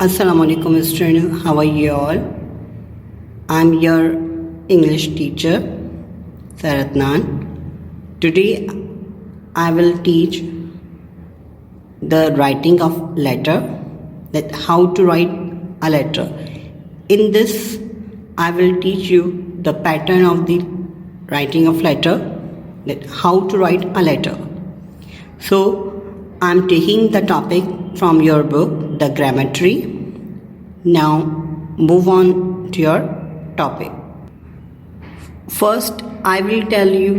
Assalamu alaikum students, how are you all? I'm your English teacher Saratnan. Today I will teach the writing of letter, that how to write a letter. In this I will teach you the pattern of the writing of letter, that how to write a letter. So I'm taking the topic from your book, The Grammatry. Now move on to your topic. First, I will tell you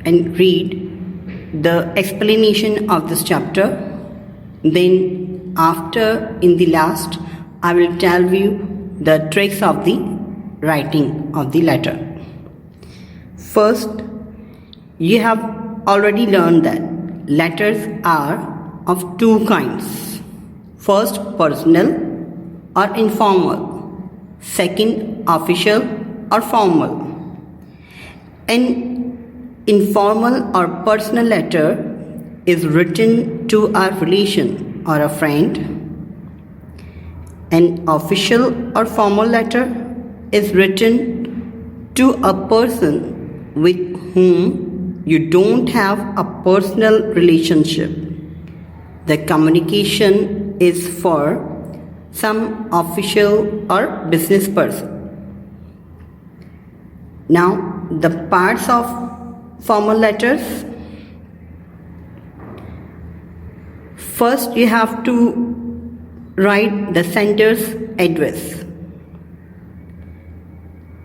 and read the explanation of this chapter. Then after, in the last, I will tell you the tricks of the writing of the letter. First, you have already learned that letters are of two kinds. First, personal or informal. Second, official or formal. An informal or personal letter is written to a relation or a friend. An official or formal letter is written to a person with whom you don't have a personal relationship. The communication is for some official or business person. Now, the parts of formal letters. First, you have to write the sender's address.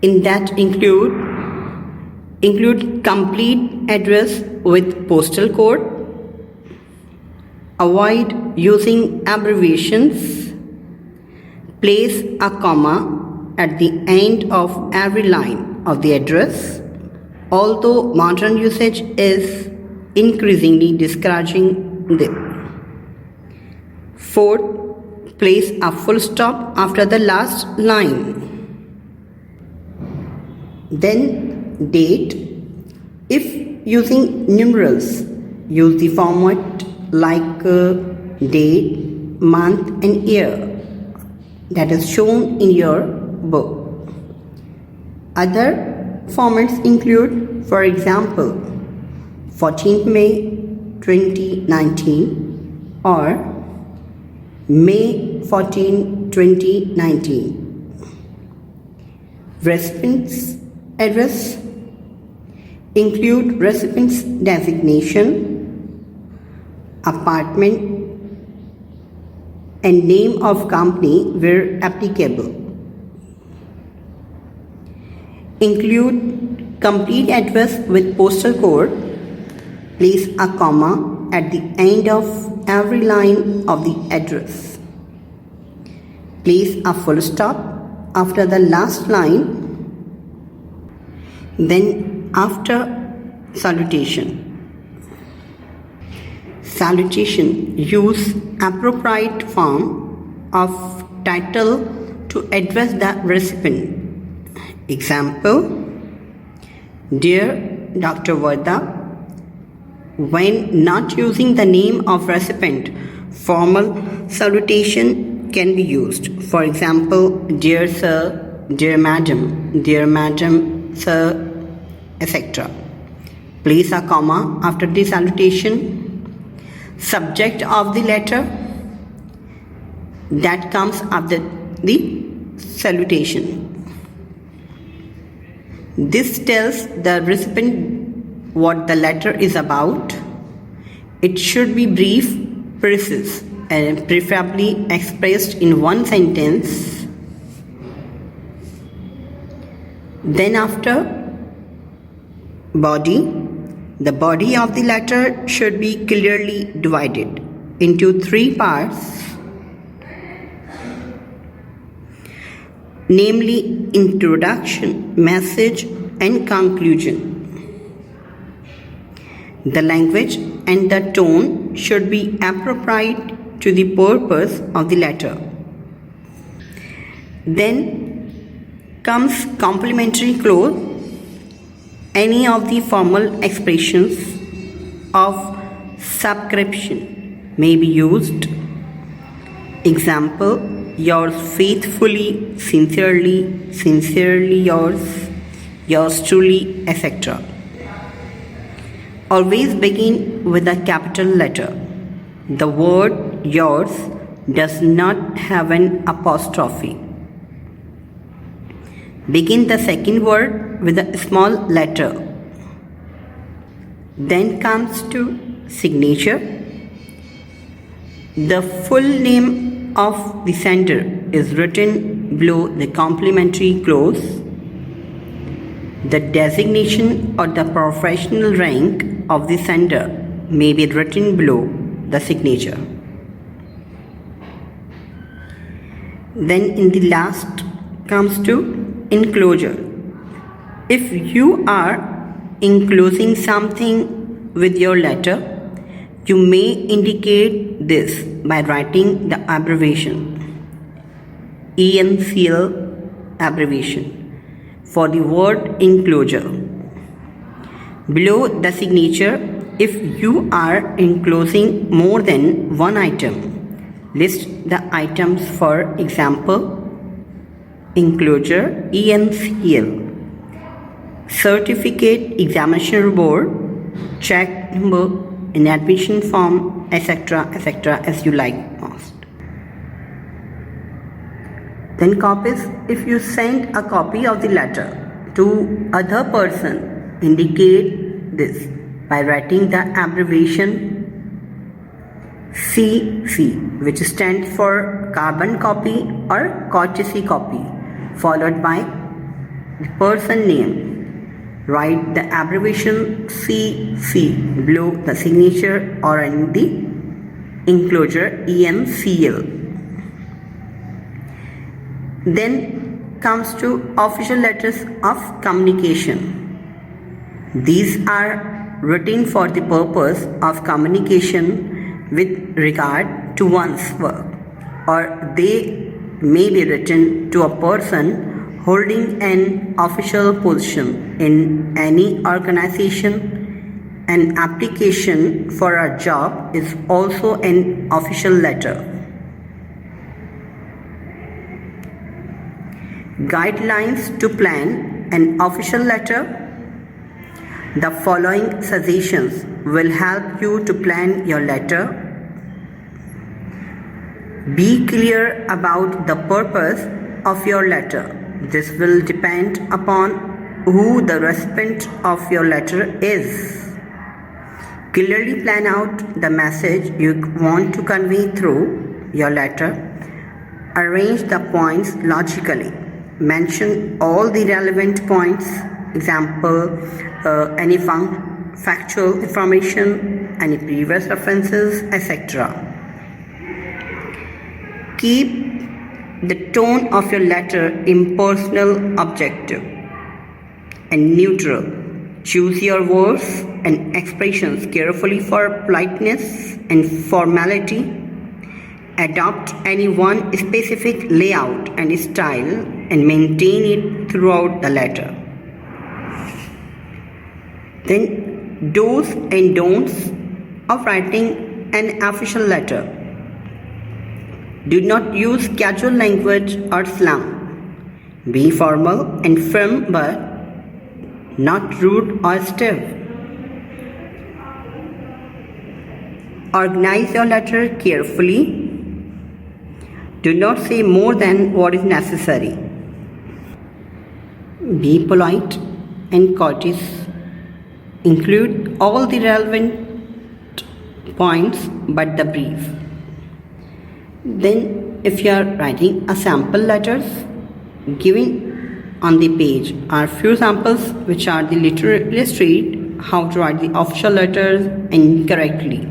In that include complete address with postal code. Avoid using abbreviations. Place a comma at the end of every line of the address, although modern usage is increasingly discouraging this. Fourth, place a full stop after the last line. Then date. If using numerals, use the format like date, month and year that is shown in your book. Other formats include, for example, 14th May 2019 or May 14, 2019. Recipient's address include recipient's designation, apartment and name of company where applicable. Include complete address with postal code. Place a comma at the end of every line of the address. Place a full stop after the last line. Then after salutation. Salutation, use appropriate form of title to address the recipient. Example, Dear Dr. Varda. When not using the name of recipient, formal salutation can be used. For example, Dear Sir, Dear Madam, Sir, etc. Place a comma after the salutation. Subject of the letter that comes after the salutation. This tells the recipient what the letter is about. It should be brief, precise, and preferably expressed in one sentence. Then after, body. The body of the letter should be clearly divided into three parts, namely introduction, message, and conclusion. The language and the tone should be appropriate to the purpose of the letter. Then comes complementary clause. Any of the formal expressions of subscription may be used. Example, yours faithfully, sincerely yours truly, etc. Always begin with a capital letter. The word yours does not have an apostrophe. Begin the second word with a small letter. Then comes to signature. The full name of the sender is written below the complimentary clause. The designation or the professional rank of the sender may be written below the signature. Then in the last comes to enclosure. If you are enclosing something with your letter, you may indicate this by writing the abbreviation ENCL abbreviation for the word enclosure. Below the signature, if you are enclosing more than one item, list the items. For example, enclosure ENCL, certificate, examination report, check number, an admission form, etc., as you like most. Then copies. If you send a copy of the letter to other person, indicate this by writing the abbreviation CC, which stands for carbon copy or courtesy copy, followed by the person name. Write the abbreviation CC below the signature or in the enclosure ENCL. Then comes to official letters of communication. These are written for the purpose of communication with regard to one's work, or they may be written to a person holding an official position in any organization. An application for a job is also an official letter. Guidelines to plan an official letter. The following suggestions will help you to plan your letter. Be clear about the purpose of your letter. This will depend upon who the recipient of your letter is. Clearly plan out the message you want to convey through your letter. Arrange the points logically. Mention all the relevant points. Example, any factual information, any previous references, etc. Keep the tone of your letter impersonal, objective, and neutral. Choose your words and expressions carefully for politeness and formality. Adopt any one specific layout and style and maintain it throughout the letter. Then, do's and don'ts of writing an official letter. Do not use casual language or slang. Be formal and firm, but not rude or stiff. Organize your letter carefully. Do not say more than what is necessary. Be polite and courteous. Include all the relevant points but the brief. Then, if you are writing a sample letters, given on the page are few samples which are the illustrate how to write the official letters incorrectly.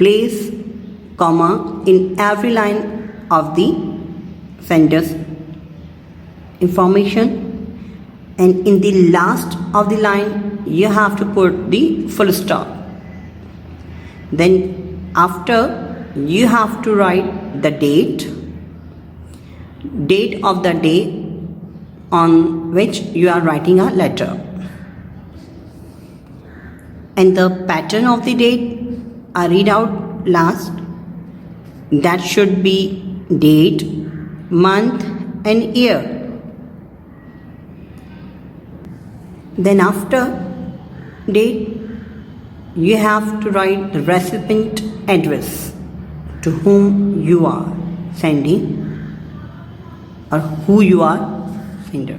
place comma in every line of the sentence information, and in the last of the line you have to put the full stop. Then after you have to write the date of the day on which you are writing a letter, and the pattern of the date I read out last. That should be date, month and year. Then after date you have to write the recipient address to whom you are sending or who you are sender.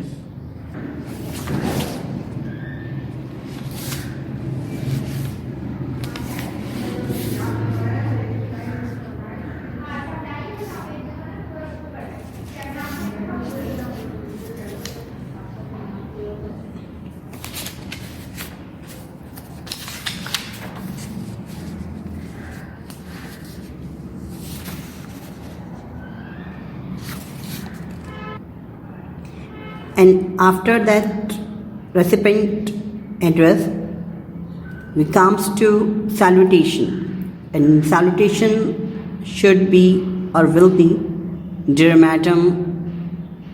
And after that recipient address, we comes to salutation, and salutation should be or will be dear madam,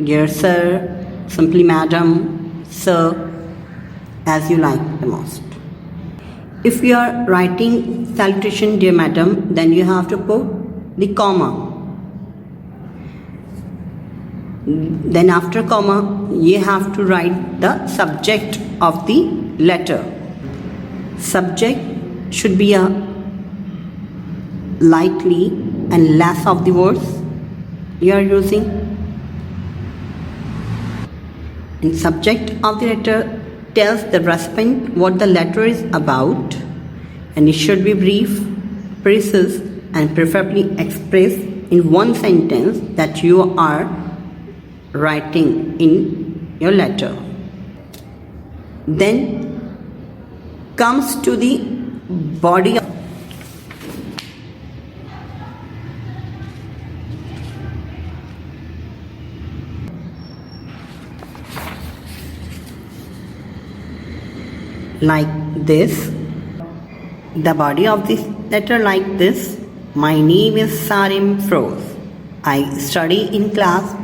dear sir, simply madam, sir, as you like the most. If you are writing salutation dear madam, then you have to put the comma. Then after comma you have to write the subject of the letter. Subject should be a likely and less of the words you are using. And subject of the letter tells the recipient what the letter is about, and it should be brief, precise and preferably expressed in one sentence that you are writing in your letter. Then comes to the body like this. The body of this letter like this. My name is Sarim Froz. I study in class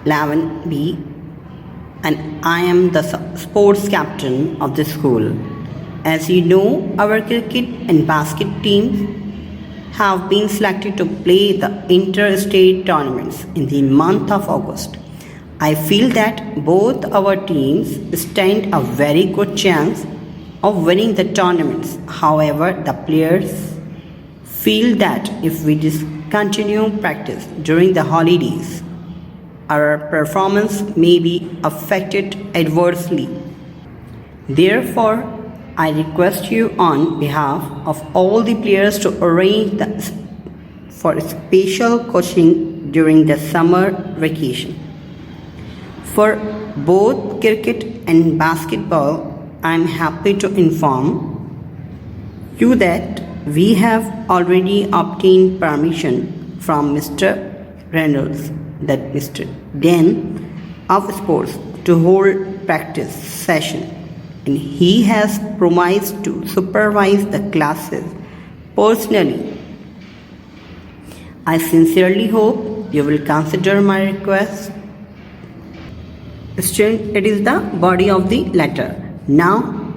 11B and I am the sports captain of the school. As you know, our cricket and basket teams have been selected to play the inter-state tournaments in the month of August. I feel that both our teams stand a very good chance of winning the tournaments. However, the players feel that if we discontinue practice during the holidays, our performance may be affected adversely. Therefore, I request you on behalf of all the players to arrange for special coaching during the summer vacation. For both cricket and basketball, I am happy to inform you that we have already obtained permission from Mr. Reynolds, that Mr. Den of Sports, to hold practice session, and he has promised to supervise the classes personally. I sincerely hope you will consider my request. Student, it is the body of the letter. Now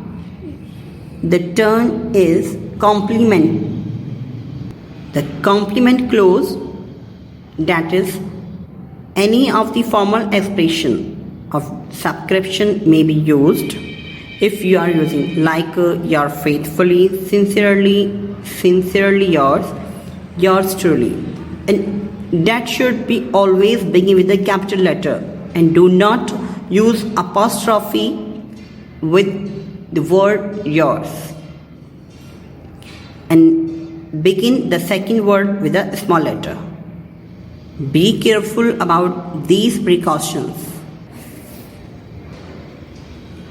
the turn is complement. The complement clause, that is any of the formal expression of subscription may be used. If you are using like your faithfully, sincerely yours, yours truly, and that should be always begin with a capital letter, and do not use apostrophe with the word yours, and begin the second word with a small letter. Be careful about these precautions.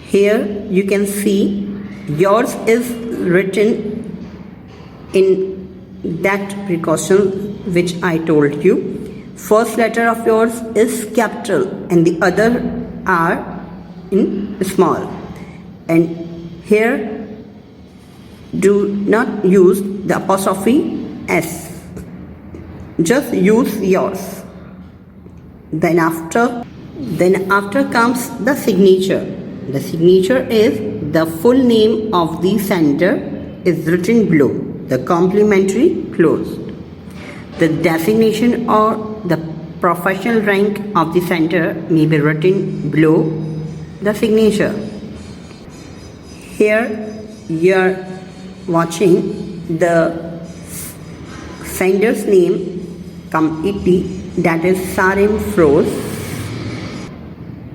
Here you can see yours is written in that precaution which I told you. First letter of yours is capital and the other are in small. And here do not use the apostrophe S. Just use yours. Then after comes the signature. The signature is the full name of the sender is written below, the complimentary closed. The designation or the professional rank of the sender may be written below the signature. Here you are watching the sender's name completely, that is Sarim Froze.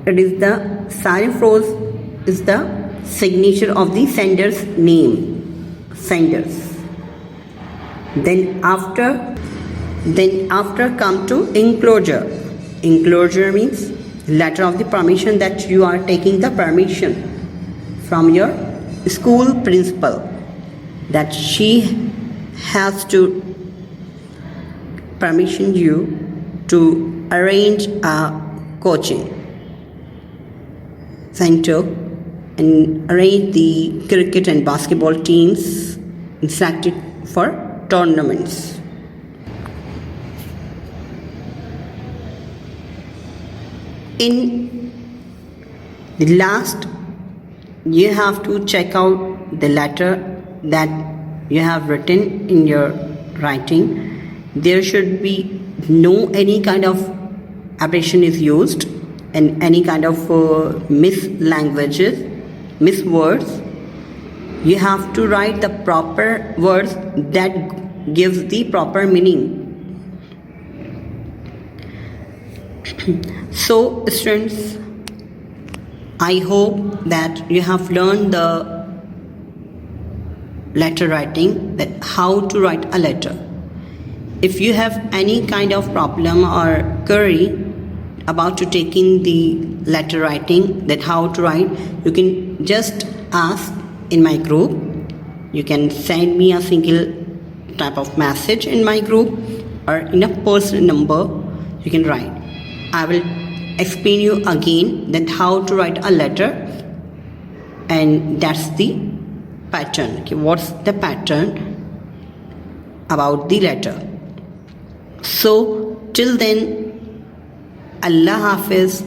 It is the Sarim Froze is the signature of the sender's name. Senders. Then after come to enclosure. Enclosure means letter of the permission, that you are taking the permission from your school principal, that she has to permission you to arrange a coaching center and arrange the cricket and basketball teams selected for tournaments. In the last, you have to check out the letter that you have written in your writing. There should be no any kind of aberration is used and any kind of mislanguages, miswords. You have to write the proper words that gives the proper meaning. So students, I hope that you have learned the letter writing, that how to write a letter. If you have any kind of problem or query about to taking the letter writing, that how to write, you can just ask in my group. You can send me a single type of message in my group or in a personal number you can write. I will explain you again that how to write a letter, and that's the pattern. Okay, what's the pattern about the letter? So till then, Allah Hafiz.